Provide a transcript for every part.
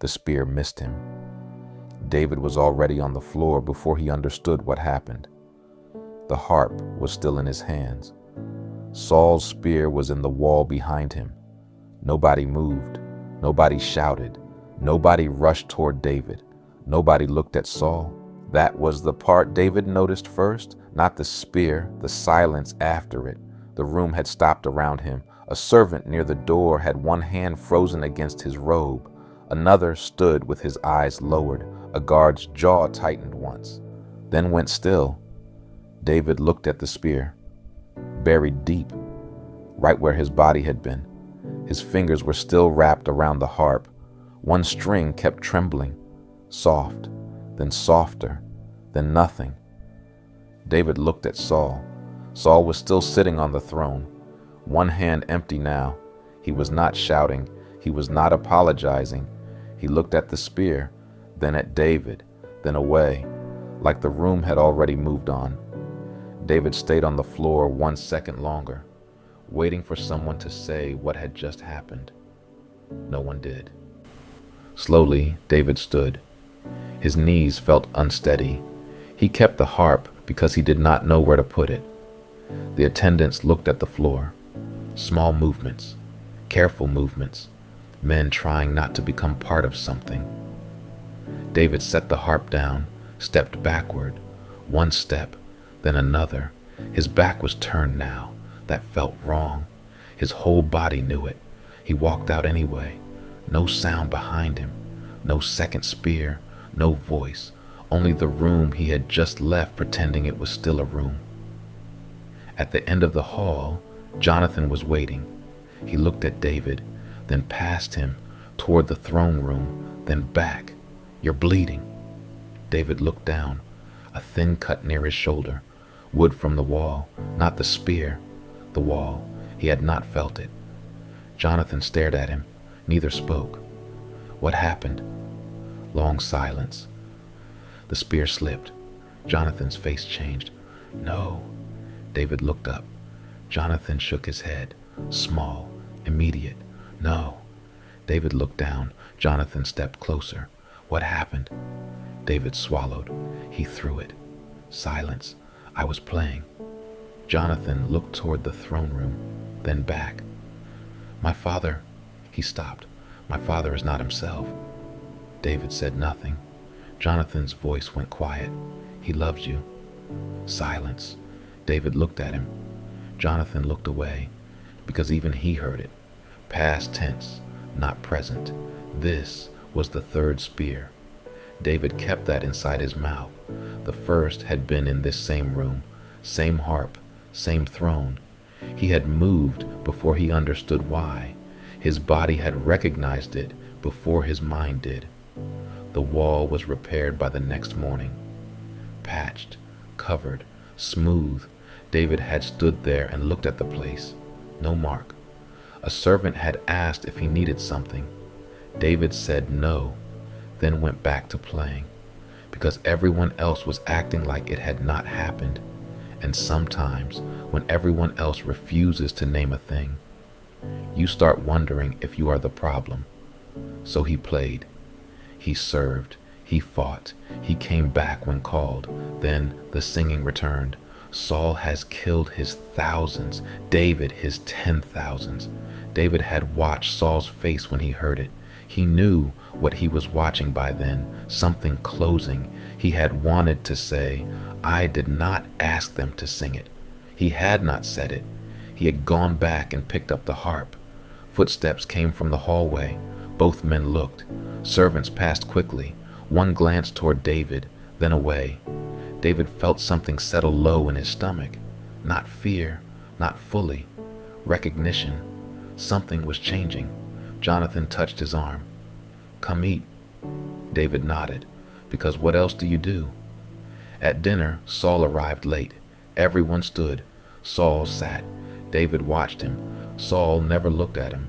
The spear missed him. David was already on the floor before he understood what happened. The harp was still in his hands. Saul's spear was in the wall behind him. Nobody moved. Nobody shouted. Nobody rushed toward David. Nobody looked at Saul. That was the part David noticed first, not the spear, the silence after it. The room had stopped around him. A servant near the door had one hand frozen against his robe. Another stood with his eyes lowered. A guard's jaw tightened once, then went still. David looked at the spear, buried deep, right where his body had been. His fingers were still wrapped around the harp. One string kept trembling, soft, then softer, then nothing. David looked at Saul. Saul was still sitting on the throne, one hand empty now. He was not shouting. He was not apologizing. He looked at the spear, then at David, then away, like the room had already moved on. David stayed on the floor 1 second longer, waiting for someone to say what had just happened. No one did. Slowly, David stood. His knees felt unsteady. He kept the harp because he did not know where to put it. The attendants looked at the floor. Small movements, careful movements, men trying not to become part of something. David set the harp down, stepped backward, one step, then another. His back was turned now. That felt wrong. His whole body knew it. He walked out anyway. No sound behind him, no second spear, no voice, only the room he had just left pretending it was still a room. At the end of the hall, Jonathan was waiting. He looked at David, then past him, toward the throne room, then back. "You're bleeding." David looked down, a thin cut near his shoulder, wood from the wall, not the spear, the wall. He had not felt it. Jonathan stared at him. Neither spoke. What happened? Long silence. The spear slipped. Jonathan's face changed. "No." David looked up. Jonathan shook his head. Small, immediate. "No." David looked down. Jonathan stepped closer. "What happened?" David swallowed. He threw it. Silence. "I was playing." Jonathan looked toward the throne room, then back. "My father..." He stopped. "My father is not himself." David said nothing. Jonathan's voice went quiet. "He loves you." Silence. David looked at him. Jonathan looked away, because even he heard it. Past tense, not present. This was the third spear. David kept that inside his mouth. The first had been in this same room, same harp, same throne. He had moved before he understood why. His body had recognized it before his mind did. The wall was repaired by the next morning. Patched, covered, smooth. David had stood there and looked at the place. No mark. A servant had asked if he needed something. David said no, then went back to playing, because everyone else was acting like it had not happened. And sometimes, when everyone else refuses to name a thing, you start wondering if you are the problem. So he played. He served. He fought. He came back when called. Then the singing returned. Saul has killed his thousands, David his 10,000s. David had watched Saul's face when he heard it. He knew what he was watching by then, something closing. He had wanted to say, "I did not ask them to sing it." He had not said it. He had gone back and picked up the harp. Footsteps came from the hallway. Both men looked. Servants passed quickly. One glanced toward David, then away. David felt something settle low in his stomach. Not fear, not fully. Recognition. Something was changing. Jonathan touched his arm. "Come eat." David nodded. "Because what else do you do?" At dinner, Saul arrived late. Everyone stood. Saul sat. David watched him. Saul never looked at him.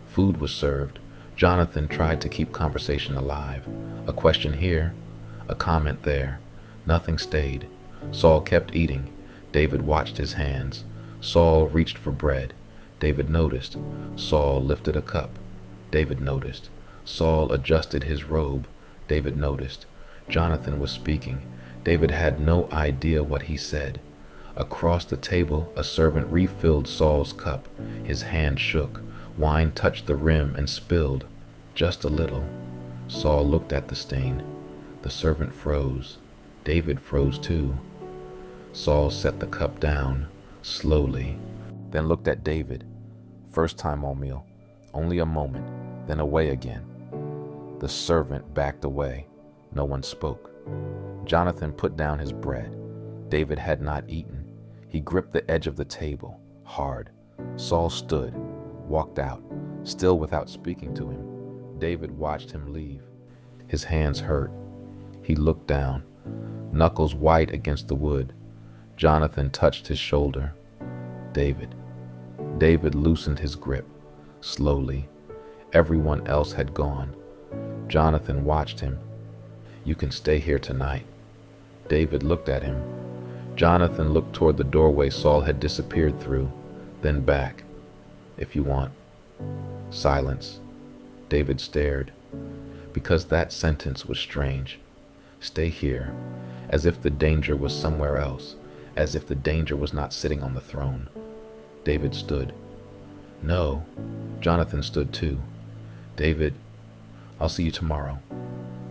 Food was served. Jonathan tried to keep conversation alive. A question here, a comment there. Nothing stayed. Saul kept eating. David watched his hands. Saul reached for bread. David noticed. Saul lifted a cup. David noticed. Saul adjusted his robe. David noticed. Jonathan was speaking. David had no idea what he said. Across the table, a servant refilled Saul's cup. His hand shook. Wine touched the rim and spilled, just a little. Saul looked at the stain. The servant froze. David froze too. Saul set the cup down, slowly, then looked at David. First time on meal, only a moment, then away again. The servant backed away. No one spoke. Jonathan put down his bread. David had not eaten. He gripped the edge of the table, hard. Saul stood, walked out, still without speaking to him. David watched him leave. His hands hurt. He looked down, knuckles white against the wood. Jonathan touched his shoulder. David. David loosened his grip, slowly. Everyone else had gone. Jonathan watched him. You can stay here tonight. David looked at him. Jonathan looked toward the doorway Saul had disappeared through, then back. If you want. Silence. David stared, because that sentence was strange. Stay here, as if the danger was somewhere else, as if the danger was not sitting on the throne. David stood. No. Jonathan stood too. David, I'll see you tomorrow.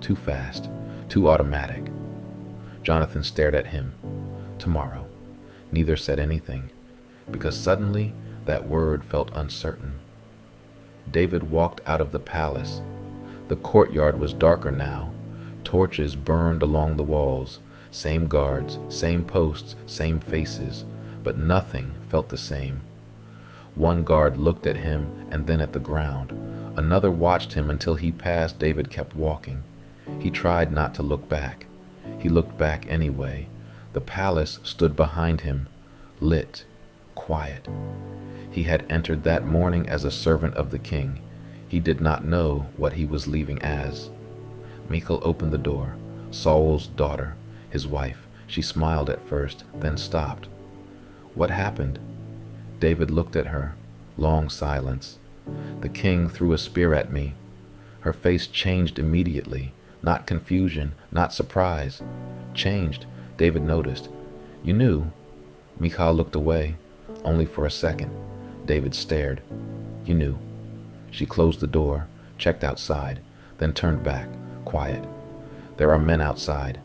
Too fast, too automatic. Jonathan stared at him. Tomorrow. Neither said anything, because suddenly that word felt uncertain. David walked out of the palace. The courtyard was darker now. Torches burned along the walls. Same guards, same posts, same faces, but nothing felt the same. One guard looked at him and then at the ground. Another watched him until he passed. David kept walking. He tried not to look back. He looked back anyway. The palace stood behind him, lit, quiet. He had entered that morning as a servant of the king. He did not know what he was leaving as. Michal opened the door. Saul's daughter, his wife. She smiled at first, then stopped. What happened? David looked at her. Long silence. The king threw a spear at me. Her face changed immediately. Not confusion, not surprise. Changed, David noticed. You knew? Michal looked away, only for a second. David stared. You knew. She closed the door, checked outside, then turned back, quiet. There are men outside.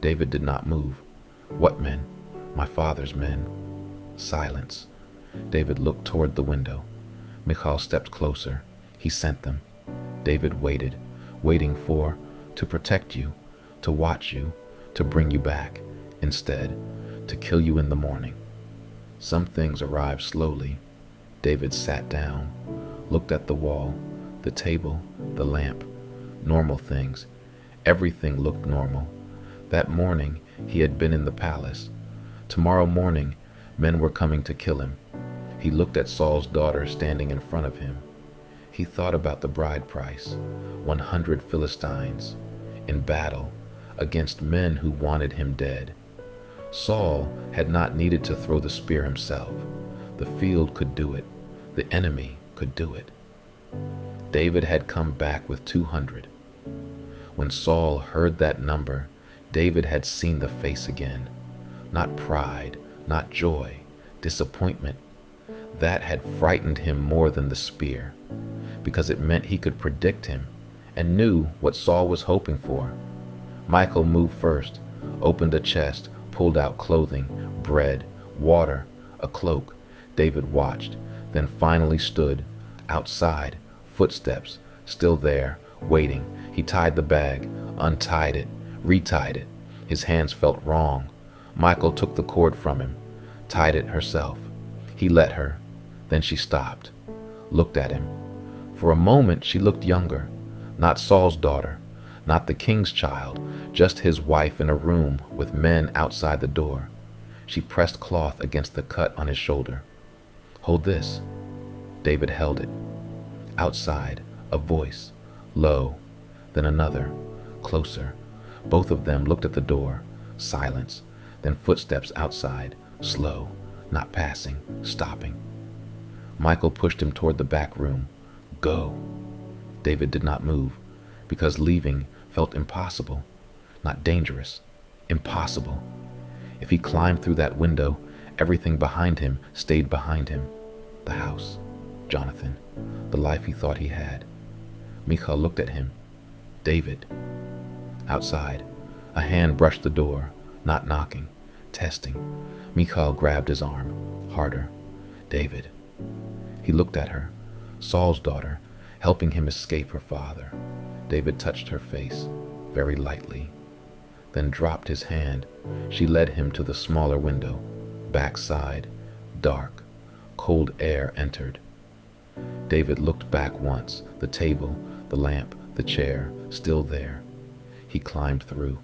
David did not move. What men? My father's men. Silence. David looked toward the window. Michal stepped closer. He sent them. David waited, waiting to protect you, to watch you, to bring you back. Instead, to kill you in the morning. Some things arrived slowly. David sat down, looked at the wall, the table, the lamp. Normal things. Everything looked normal. That morning, he had been in the palace. Tomorrow morning, men were coming to kill him. He looked at Saul's daughter standing in front of him. He thought about the bride price, 100 Philistines, in battle, against men who wanted him dead. Saul had not needed to throw the spear himself. The field could do it. The enemy could do it. David had come back with 200. When Saul heard that number, David had seen the face again. Not pride, not joy, disappointment. That had frightened him more than the spear, because it meant he could predict him and knew what Saul was hoping for. Michal moved first, opened a chest, pulled out clothing, bread, water, a cloak. David watched, then finally stood, outside, footsteps, still there, waiting. He tied the bag, untied it, retied it. His hands felt wrong. Michal took the cord from him, tied it herself. He let her. Then she stopped, looked at him. For a moment she looked younger, not Saul's daughter, not the king's child, just his wife in a room with men outside the door. She pressed cloth against the cut on his shoulder. Hold this. David held it. Outside, a voice, low, then another, closer. Both of them looked at the door. Silence, then footsteps outside, slow, not passing, stopping. Michal pushed him toward the back room. Go. David did not move, because leaving felt impossible, not dangerous, impossible. If he climbed through that window, everything behind him stayed behind him. The house, Jonathan, the life he thought he had. Michal looked at him. David. Outside, a hand brushed the door, not knocking, testing. Michal grabbed his arm, harder. David. He looked at her, Saul's daughter, helping him escape her father. David touched her face, very lightly, then dropped his hand. She led him to the smaller window. Backside, dark, cold air entered. David looked back once, the table, the lamp, the chair, still there. He climbed through.